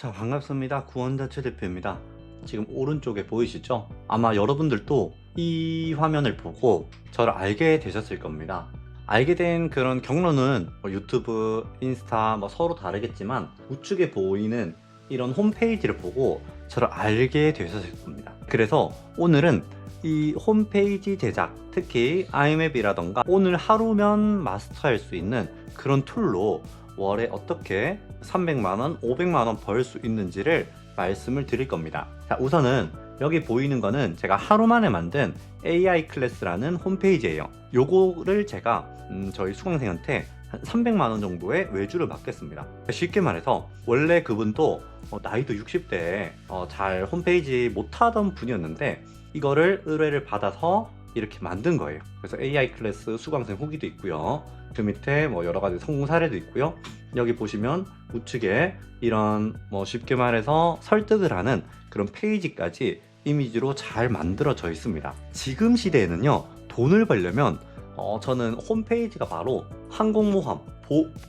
자, 반갑습니다. 구원자 최 대표입니다. 지금 오른쪽에 보이시죠? 아마 여러분들도 이 화면을 보고 저를 알게 되셨을 겁니다. 알게 된 그런 경로는 유튜브, 인스타 서로 다르겠지만 우측에 보이는 이런 홈페이지를 보고 저를 알게 되셨을 겁니다. 그래서 오늘은 이 홈페이지 제작, 특히 아이맵이라던가 오늘 하루면 마스터할 수 있는 그런 툴로 월에 어떻게 300만원, 500만원 벌 수 있는지를 말씀을 드릴 겁니다. 자, 우선은 여기 보이는 거는 제가 하루 만에 만든 AI 클래스라는 홈페이지예요. 요거를 제가 저희 수강생한테 한 300만원 정도의 외주를 맡겼습니다. 쉽게 말해서 원래 그분도 나이도 60대에 잘 홈페이지 못하던 분이었는데 이거를 의뢰를 받아서 이렇게 만든 거예요. 그래서 AI 클래스 수강생 후기도 있고요. 그 밑에 여러 가지 성공 사례도 있고요. 여기 보시면 우측에 이런 쉽게 말해서 설득을 하는 그런 페이지까지 이미지로 잘 만들어져 있습니다. 지금 시대에는요, 돈을 벌려면 저는 홈페이지가 바로 항공모함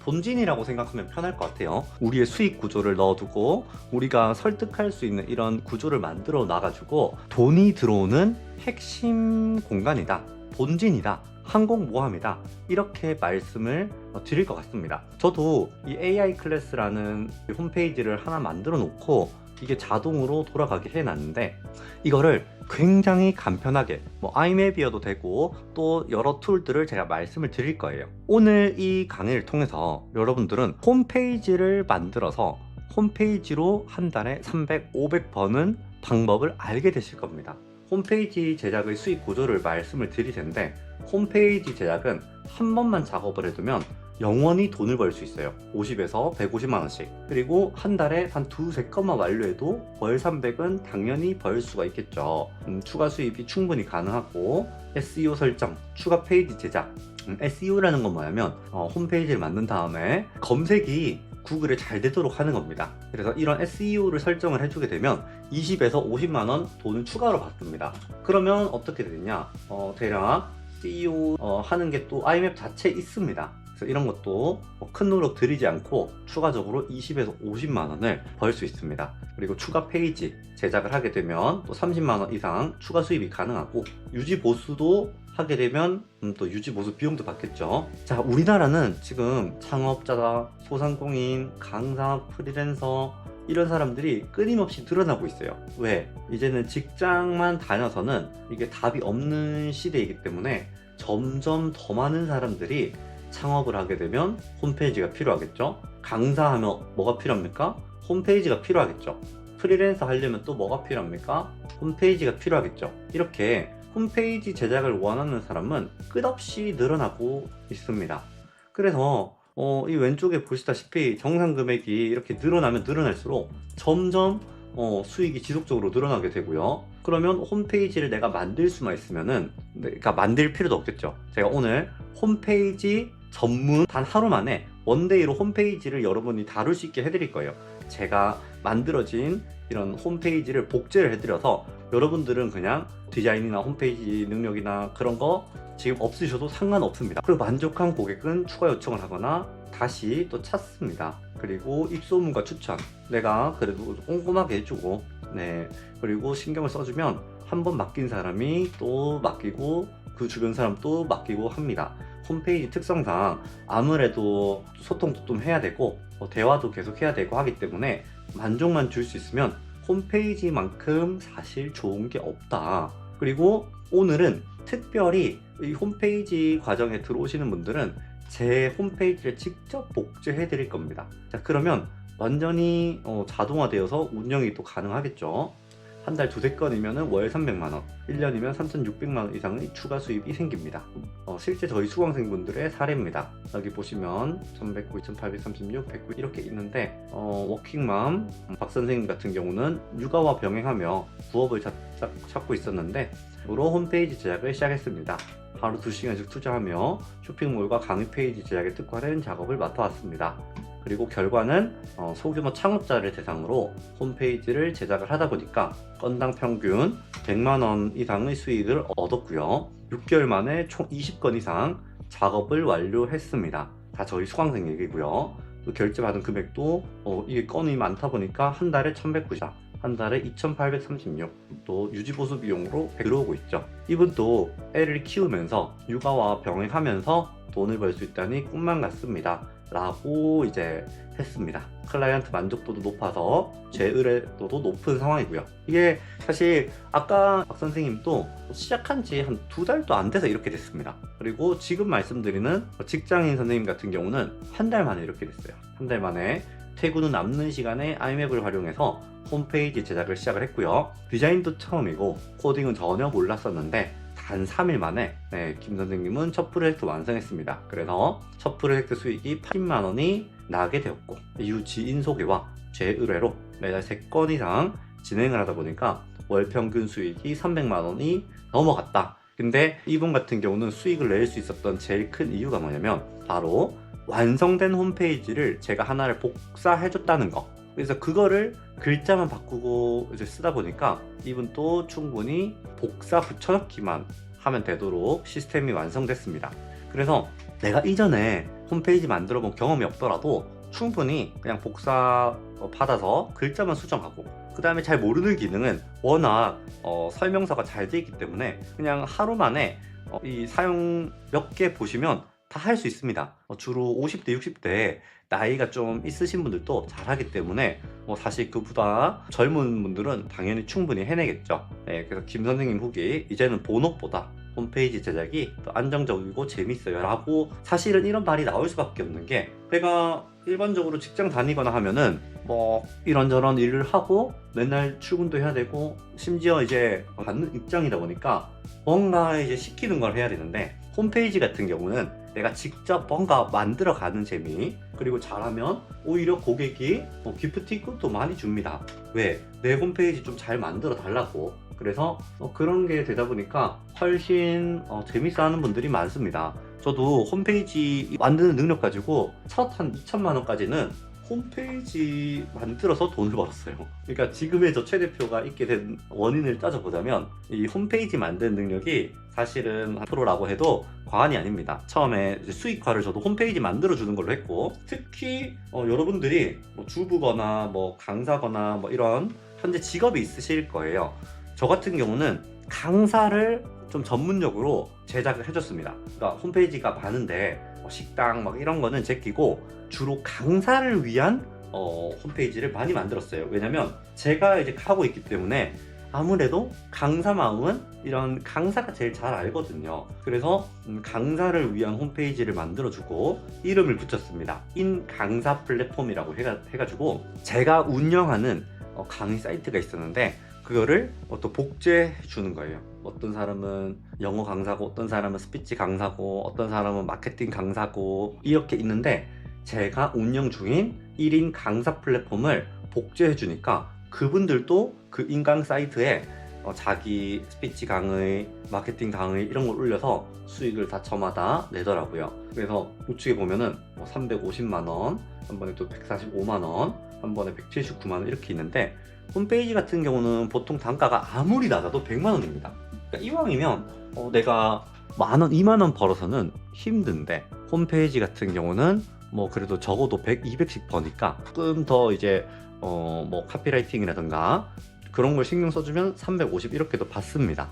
본진이라고 생각하면 편할 것 같아요. 우리의 수익 구조를 넣어두고 우리가 설득할 수 있는 이런 구조를 만들어 놔가지고 돈이 들어오는 핵심 공간이다, 본진이다, 항공모함이다, 이렇게 말씀을 드릴 것 같습니다. 저도 이 AI 클래스라는 홈페이지를 하나 만들어 놓고 이게 자동으로 돌아가게 해놨는데 이거를 굉장히 간편하게 아이맵이어도 되고 또 여러 툴들을 제가 말씀을 드릴 거예요. 오늘 이 강의를 통해서 여러분들은 홈페이지를 만들어서 홈페이지로 한 달에 300, 500 버는 방법을 알게 되실 겁니다. 홈페이지 제작의 수익 구조를 말씀을 드릴 텐데, 홈페이지 제작은 한 번만 작업을 해두면 영원히 돈을 벌 수 있어요. 50에서 150만원씩. 그리고 한 달에 한 두세 건만 완료해도 월 300은 당연히 벌 수가 있겠죠. 추가 수입이 충분히 가능하고, SEO 설정, 추가 페이지 제작. SEO라는 건 뭐냐면 홈페이지를 만든 다음에 검색이 구글에 잘 되도록 하는 겁니다. 그래서 이런 SEO를 설정을 해주게 되면 20에서 50만원 돈을 추가로 받습니다. 그러면 어떻게 되냐, 대략 SEO 하는 게 또 아이맵 자체에 있습니다. 그래서 이런 것도 큰 노력 들이지 않고 추가적으로 20에서 50만원을 벌 수 있습니다. 그리고 추가 페이지 제작을 하게 되면 또 30만원 이상 추가 수입이 가능하고, 유지 보수도 하게 되면 또 유지 보수 비용도 받겠죠. 자, 우리나라는 지금 창업자다, 소상공인, 강사, 프리랜서 이런 사람들이 끊임없이 늘어나고 있어요. 왜? 이제는 직장만 다녀서는 이게 답이 없는 시대이기 때문에 점점 더 많은 사람들이 창업을 하게 되면 홈페이지가 필요하겠죠. 강사하면 뭐가 필요합니까? 홈페이지가 필요하겠죠. 프리랜서 하려면 또 뭐가 필요합니까? 홈페이지가 필요하겠죠. 이렇게 홈페이지 제작을 원하는 사람은 끝없이 늘어나고 있습니다. 그래서 이 왼쪽에 보시다시피 정상 금액이 이렇게 늘어나면 늘어날수록 점점 수익이 지속적으로 늘어나게 되고요. 그러면 홈페이지를 내가 만들 수만 있으면은, 그러니까 만들 필요도 없겠죠. 제가 오늘 홈페이지 전문 단 하루 만에 원데이로 홈페이지를 여러분이 다룰 수 있게 해드릴 거예요. 제가 만들어진 이런 홈페이지를 복제를 해드려서 여러분들은 그냥 디자인이나 홈페이지 능력이나 그런 거 지금 없으셔도 상관없습니다. 그리고 만족한 고객은 추가 요청을 하거나 다시 또 찾습니다. 그리고 입소문과 추천, 내가 그래도 꼼꼼하게 해주고, 그리고 신경을 써주면 한 번 맡긴 사람이 또 맡기고 그 주변 사람 또 맡기고 합니다. 홈페이지 특성상 아무래도 소통도 좀 해야 되고 대화도 계속 해야 되고 하기 때문에 만족만 줄 수 있으면 홈페이지만큼 사실 좋은 게 없다. 그리고 오늘은 특별히 이 홈페이지 과정에 들어오시는 분들은 제 홈페이지를 직접 복제해 드릴 겁니다. 자, 그러면 완전히 자동화되어서 운영이 또 가능하겠죠. 한 달 두세 건이면 월 300만원, 1년이면 3,600만원 이상의 추가 수입이 생깁니다. 실제 저희 수강생분들의 사례입니다. 여기 보시면 1109, 2836, 109 이렇게 있는데, 워킹맘 박선생님 같은 경우는 육아와 병행하며 부업을 찾고 있었는데 으로 홈페이지 제작을 시작했습니다. 하루 2시간씩 투자하며 쇼핑몰과 강의 페이지 제작에 특화된 작업을 맡아왔습니다. 그리고 결과는 소규모 창업자를 대상으로 홈페이지를 제작을 하다 보니까 건당 평균 100만원 이상의 수익을 얻었고요. 6개월 만에 총 20건 이상 작업을 완료했습니다. 다 저희 수강생 얘기고요. 또 결제받은 금액도 이게 건이 많다 보니까 한 달에 1194, 한 달에 2836, 또 유지보수 비용으로 들어오고 있죠. 이분도 애를 키우면서 육아와 병행하면서 돈을 벌 수 있다니 꿈만 같습니다 라고 이제 했습니다. 클라이언트 만족도도 높아서 제 의뢰도도 높은 상황이고요. 이게 사실 아까 박 선생님도 시작한 지 한 2달도 안 돼서 이렇게 됐습니다. 그리고 지금 말씀드리는 직장인 선생님 같은 경우는 한 달 만에 이렇게 됐어요. 한 달 만에 퇴근 후 남는 시간에 아이맥을 활용해서 홈페이지 제작을 시작을 했고요. 디자인도 처음이고 코딩은 전혀 몰랐었는데 단 3일 만에 김 선생님은 첫 프로젝트 완성했습니다. 그래서 첫 프로젝트 수익이 80만 원이 나게 되었고, 이후 지인 소개와 제 의뢰로 매달 3건 이상 진행을 하다 보니까 월 평균 수익이 300만 원이 넘어갔다. 근데 이분 같은 경우는 수익을 낼 수 있었던 제일 큰 이유가 뭐냐면 바로 완성된 홈페이지를 제가 하나를 복사해줬다는 거. 그래서 그거를 글자만 바꾸고 이제 쓰다 보니까 이분 또 충분히 복사 붙여넣기만 하면 되도록 시스템이 완성됐습니다. 그래서 내가 이전에 홈페이지 만들어 본 경험이 없더라도 충분히 그냥 복사 받아서 글자만 수정하고, 그 다음에 잘 모르는 기능은 워낙 설명서가 잘 돼 있기 때문에 그냥 하루 만에 이 사용 몇 개 보시면 다 할 수 있습니다. 주로 50대, 60대 나이가 좀 있으신 분들도 잘하기 때문에 사실 그보다 젊은 분들은 당연히 충분히 해내겠죠. 그래서 김 선생님 후기, 이제는 본업보다 홈페이지 제작이 더 안정적이고 재밌어요 라고, 사실은 이런 말이 나올 수밖에 없는 게, 내가 일반적으로 직장 다니거나 하면은 이런저런 일을 하고 맨날 출근도 해야 되고 심지어 이제 받는 입장이다 보니까 뭔가 이제 시키는 걸 해야 되는데, 홈페이지 같은 경우는 내가 직접 뭔가 만들어 가는 재미, 그리고 잘하면 오히려 고객이 기프티콘도 많이 줍니다. 왜? 내 홈페이지 좀 잘 만들어 달라고. 그래서 그런 게 되다 보니까 훨씬 재밌어 하는 분들이 많습니다. 저도 홈페이지 만드는 능력 가지고 첫 한 2천만 원까지는 홈페이지 만들어서 돈을 벌었어요. 그러니까 지금의 저 최 대표가 있게 된 원인을 따져보자면 이 홈페이지 만드는 능력이 사실은 프로라고 해도 과언이 아닙니다. 처음에 이제 수익화를 저도 홈페이지 만들어주는 걸로 했고, 특히 여러분들이 주부거나 강사거나 이런 현재 직업이 있으실 거예요. 저 같은 경우는 강사를 좀 전문적으로 제작을 해줬습니다. 그러니까 홈페이지가 많은데 식당 이런 거는 제끼고 주로 강사를 위한 홈페이지를 많이 만들었어요. 왜냐면 제가 이제 하고 있기 때문에 아무래도 강사 마음은 이런 강사가 제일 잘 알거든요. 그래서 강사를 위한 홈페이지를 만들어주고 이름을 붙였습니다. 인강사 플랫폼이라고 해가지고 제가 운영하는 강의 사이트가 있었는데 그거를 또 복제해 주는 거예요. 어떤 사람은 영어 강사고, 어떤 사람은 스피치 강사고, 어떤 사람은 마케팅 강사고, 이렇게 있는데 제가 운영 중인 1인 강사 플랫폼을 복제해 주니까 그분들도 그 인강 사이트에 자기 스피치 강의, 마케팅 강의 이런 걸 올려서 수익을 다 저마다 내더라고요. 그래서 우측에 보면은 350만 원, 한 번에 또 145만 원, 한 번에 179만 원 이렇게 있는데, 홈페이지 같은 경우는 보통 단가가 아무리 낮아도 100만 원입니다. 그러니까 이왕이면 내가 만 원, 2만 원 벌어서는 힘든데 홈페이지 같은 경우는 그래도 적어도 100, 200씩 버니까 조금 더 이제 카피라이팅이라든가 그런 걸 신경 써주면 350 이렇게도 받습니다.